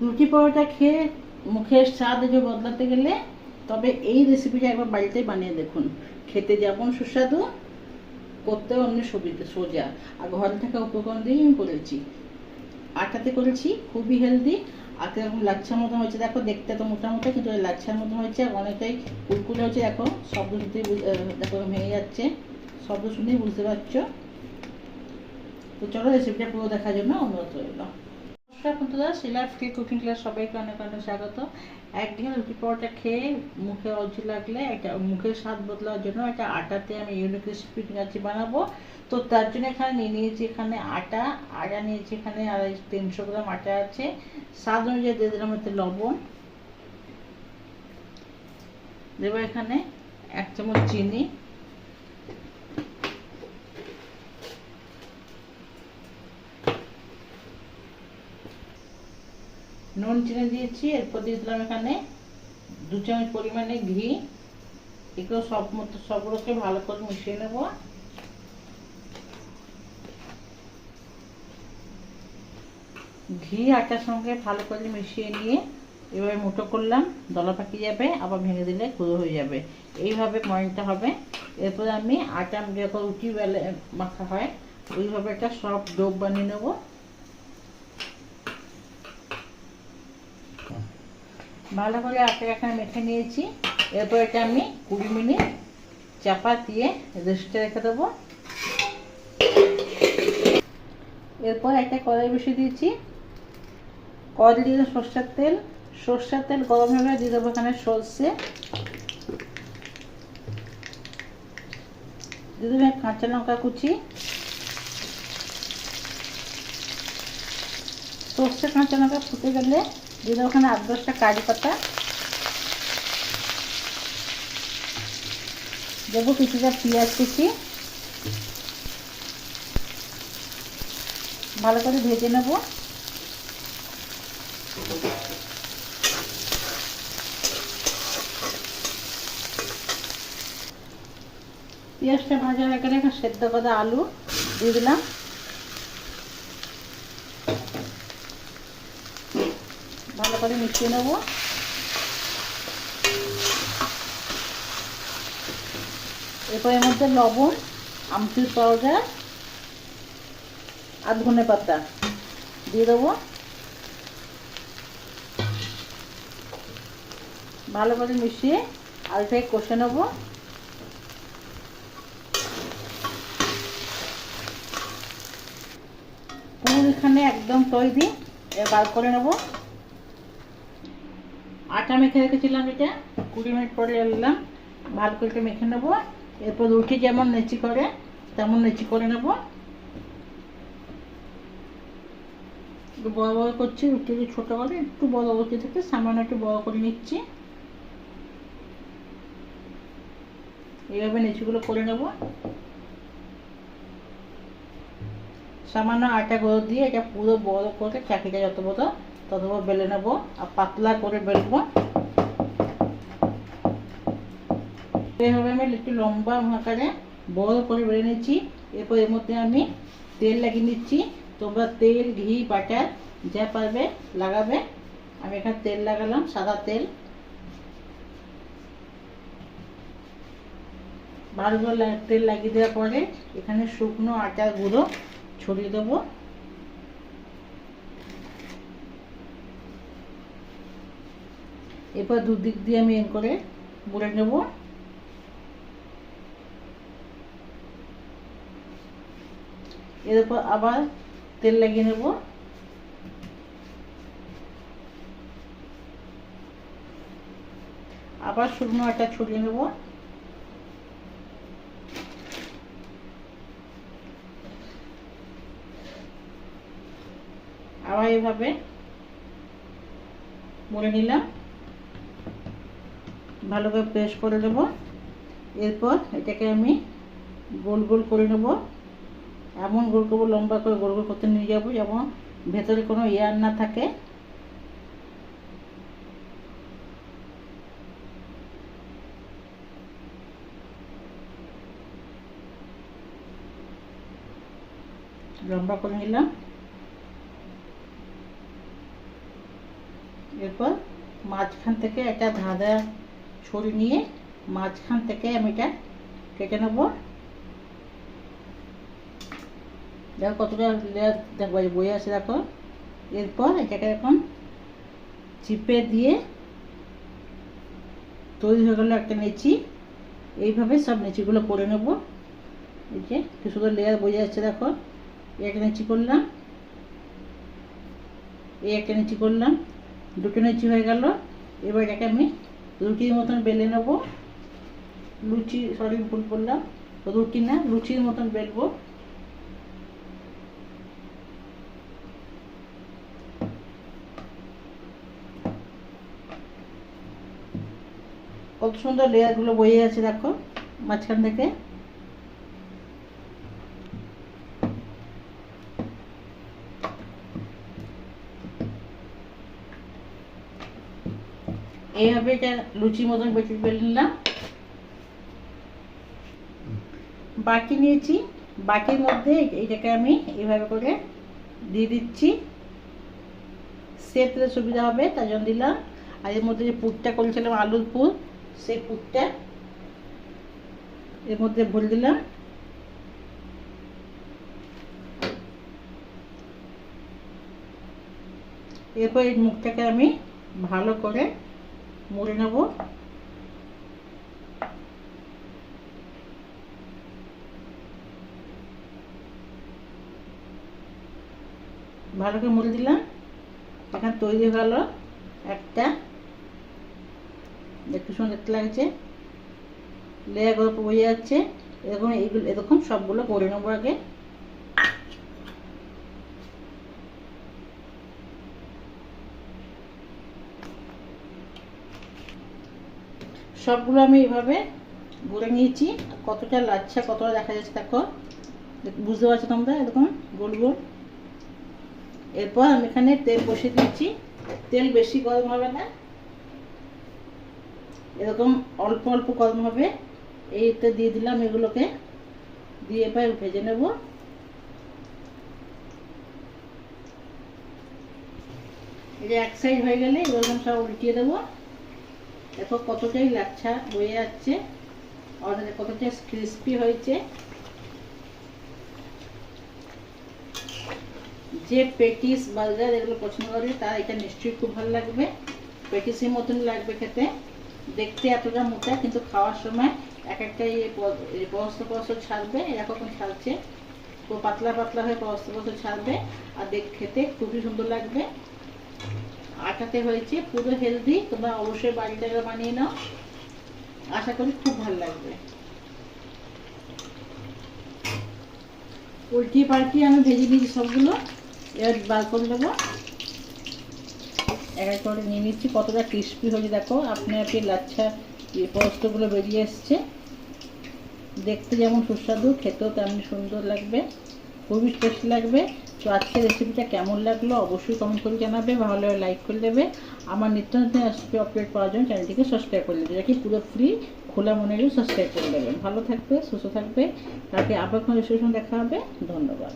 রুটি পরোটা খেয়ে মুখের স্বাদ যে বদলাতে গেলে তবে এই রেসিপিটা একবার বাড়িতে বানিয়ে দেখুন। খেতে যেমন সুস্বাদু, করতেও অমনি সুবিধা সোজা। আর ঘরে থাকা উপকরণ দিয়েই আমি করেছি। আটাতে করেছি, খুবই হেলদি। আর কিরকম লাচ্ছার মতো হয়েছে দেখো, দেখতে তো মোটামুটি, কিন্তু লাচ্ছার মতো হয়েছে, অনেকটাই কুলকুলে হয়েছে। দেখো শব্দ শুনতে, দেখো ভেঙে যাচ্ছে, শব্দ শুনেই বুঝতে পারছো। তো চলো রেসিপিটা পুরো দেখার জন্য অনুরোধ রইল। নমস্কার বন্ধুরা, শিলার ফ্রি কুকিং ক্লাস সবাইকে অনেক অনেক স্বাগত। একদিন রুটি পরোটা খেয়ে মুখে অরুচি লাগলে, একটা মুখের স্বাদ বদলার জন্য একটা আটাতে আমি ইউনিক রেসিপি আজকে বানাবো। তো তার জন্য এখানে নিয়ে নিয়েছি এখানে আটা নিয়েছি এখানে 300 গ্রাম আটা আছে। স্বাদ অনুযায়ী দিয়ে দিলাম এতে লবণ, দেবো এখানে 1 চামচ চিনি, নুন চিনি দিয়েছি। এরপর দিয়ে দিলাম এখানে 2 চামচ পরিমাণে ঘি। এগুলো সবগুলোকে ভালো করে মিশিয়ে নেব। ঘি আটার সঙ্গে ভালো করে মিশিয়ে নিয়ে এবার মুঠো করলাম, দলা পাকিয়ে যাবে, আবার ভেঙে দিলে গুঁড়ো হয়ে যাবে। এইভাবে ময়নটা হবে। এরপরে আমি আটা যখন রুটি বেলে মাখা হয় ওইভাবে একটা সফট ডো বানিয়ে নেব। ভালো করে আটা এখানে মেখে নিয়েছি। এরপর এটা আমি 20 মিনিট চাপা দিয়ে রেস্টে রেখে দেবো। এরপর একটা কড়াই বসিয়ে দিয়েছি। কড়াই দিয়ে দিলাম সর্ষের তেল গরম হয়ে দিয়ে দেবো এখানে সর্ষে, দিয়ে দেবো কাঁচা লঙ্কা কুচি, সর্ষে কাঁচা লঙ্কা ফুটে গেলে দিয়ে দেবো ওখানে 8-10টা কারি পাতা, দেবো কিছুটা পেঁয়াজ কুচি, ভালো করে ভেজে নেব। পেঁয়াজটা ভাজা হয়ে গেলে সেদ্ধ করা আলু দিয়ে দিলাম, ভালো করে মিশিয়ে নেব। এরপর এর মধ্যে লবণ, আমচুর পাউডার আর ধনে পাতা দিয়ে দেবো। ভালো করে মিশিয়ে আলুটাকে কষে নেব। পুর এখানে একদম তৈরি, বার করে নেব। আটা মেখে রেখেছিলাম, এটা 20 মিনিট পরে এলাম, ভালো করে মেখে নেব। এরপর রুটি যেমন নেচি করে তেমন নেচি করে নেব। একটু বড় বড় করছি, রুটি ছোট করে একটু বড় রুটি থেকে সামান্য একটু বড় করে নিচ্ছি। এইভাবে নেচিগুলো করে নেব। সামান্য আটা গুঁড়ো দিয়ে এটা পুরো বড় করে চাকিটা যত বড় তত বড় বেলে নেব, আর পাতলা করে বেলবো। এইভাবে আমি একটু লম্বা আকারে বড় করে বেলে নিচ্ছি। এরপর এর মধ্যে আমি তেল লাগিয়ে নিচ্ছি। তোমরা তেল, ঘি, বাটার যা পারবে লাগাবে। আমি এখানে তেল লাগালাম, সাদা তেল। ভালো করে তেল লাগিয়ে দেওয়ার পরে এখানে শুকনো আটার গুঁড়ো ছড়িয়ে দেবো। এরপর দুদিক দিয়ে আমি এর করে মুড়ে নেব। এরপর আবার তেল লাগিয়ে নেব। আবার শুকনো আটা ছড়িয়ে নেব। আবার এইভাবে মুড়ে নিলাম, ভালো করে প্রেস করে দেব। এরপর এটাকে আমি গোল গোল করে নেব। এমন গোল করবো, লম্বা করে গোল গোল করতে নিয়ে যাবো যেমন ভেতরে কোনো এয়ার না থাকে। লম্বা করে নিলাম। এরপর মাঝখান থেকে একটা ধাঁধা ছড়ি নিয়ে মাঝখান থেকে আমি এটা কেটে নেব। দেখো কতটা লেয়ার দেখো বয়ে আছে দেখো। এরপর এটাকে এখন চিপে দিয়ে তৈরি হয়ে গেল একটা নেচি। এইভাবে সব নেচিগুলো করে নেব। এই যে কি সুন্দর লেয়ার বয়ে যাচ্ছে দেখো। এই একটা নেচি করলাম, এই একটা নেচি করলাম, দুটো নেচি হয়ে গেল। এবার এটাকে আমি রুটির মতন বেলে নেব। লুচি সরি ভুল করলাম, রুটি না লুচির মতন বেলবো। কত সুন্দর লেয়ারগুলো বয়ে আছে দেখো মাঝখান থেকে। এইভাবে এটা লুচির মতন বেলে নিলাম। বাটি নিয়েছি, বাটির মধ্যে এইটাকে আমি এইভাবে করে দিয়ে দিচ্ছি। সেটতে সুবিধা হবে তার জন্য দিলাম। আর এর মধ্যে যে পুরটা করেছিলাম আলুর পুর, সেই পুরটা এর মধ্যে ভরে দিলাম। এরপর এই মুখটাকে আমি ভালো করে মুড়ে নেব। ভালো করে মুড়ে দিলাম। এখন তৈরি হয়ে গেল একটা, একটু সুন্দর দেখতে লাগছে, লেয়ার গল্প বয়ে যাচ্ছে। এরকম এইগুলো এরকম সবগুলো করে নেবো আগে। সবগুলো আমি এইভাবে গড়ে নিয়েছি। কতটা লাচ্ছা কতটা দেখা যাচ্ছে দেখো, বুঝতে পারছো তোমরা, এরকম গোল গোল। এরপর আমি এখানে তেল বসিয়ে দিচ্ছি। তেল বেশি গরম হবে না, এরকম অল্প অল্প গরম হবে। এইতে দিয়ে দিলাম এগুলোকে, দিয়ে এবার ভেজে নেব। এই যে এক সাইড হয়ে গেলে এরকম সব উল্টিয়ে দেবো। দেখো কতটাই লাচ্ছা বয়ে যাচ্ছে, আর কতটা ক্রিস্পি হয়েছে। যে পেটিস বার্গার এগুলো পছন্দ করে তার এটা নিশ্চয়ই খুব ভালো লাগবে। পেটিসের মতন লাগবে খেতে, দেখতে এতটা মোটা কিন্তু খাওয়ার সময় এক একটা পরস্ত পরস্ত ছাড়বে, এরকম ছাড়ছে, তো পাতলা পাতলা হয়ে পরস্ত পরস্ত ছাড়বে। আর খেতে খুবই সুন্দর লাগবে। আটাতে হয়েছে, পুরো হেলদি। তোমরা অবশ্যই বাড়িতে বানিয়ে নাও, আশা করি খুব ভালো লাগবে। উল্টিয়ে পাল্টিয়ে আমি ভেজে দিয়েছি সবগুলো, এবার বার করে দেবো। এক এক করে নিয়ে নিচ্ছি। কতটা ক্রিস্পি হয়েছে দেখো, আপনি আপনি লাচ্ছা পরস্তগুলো বেরিয়ে এসছে। দেখতে যেমন সুস্বাদু, খেতেও তেমন সুন্দর লাগবে, খুবই টেস্টি লাগবে। তো আজকের রেসিপিটা কেমন লাগলো অবশ্যই কমেন্ট করে জানাবে, ভালো লাগলে লাইক করে দেবে। আমার নিত্য নতুন রেসিপি আপডেট পাওয়ার জন্য চ্যানেলটিকে সাবস্ক্রাইব করে দেবে, যাকে পুরো ফ্রি খোলা মনেরও সাবস্ক্রাইব করে দেবেন। ভালো থাকবে, সুস্থ থাকবে, তাকে আবার কোনো রেসিপির সঙ্গে দেখা হবে। ধন্যবাদ।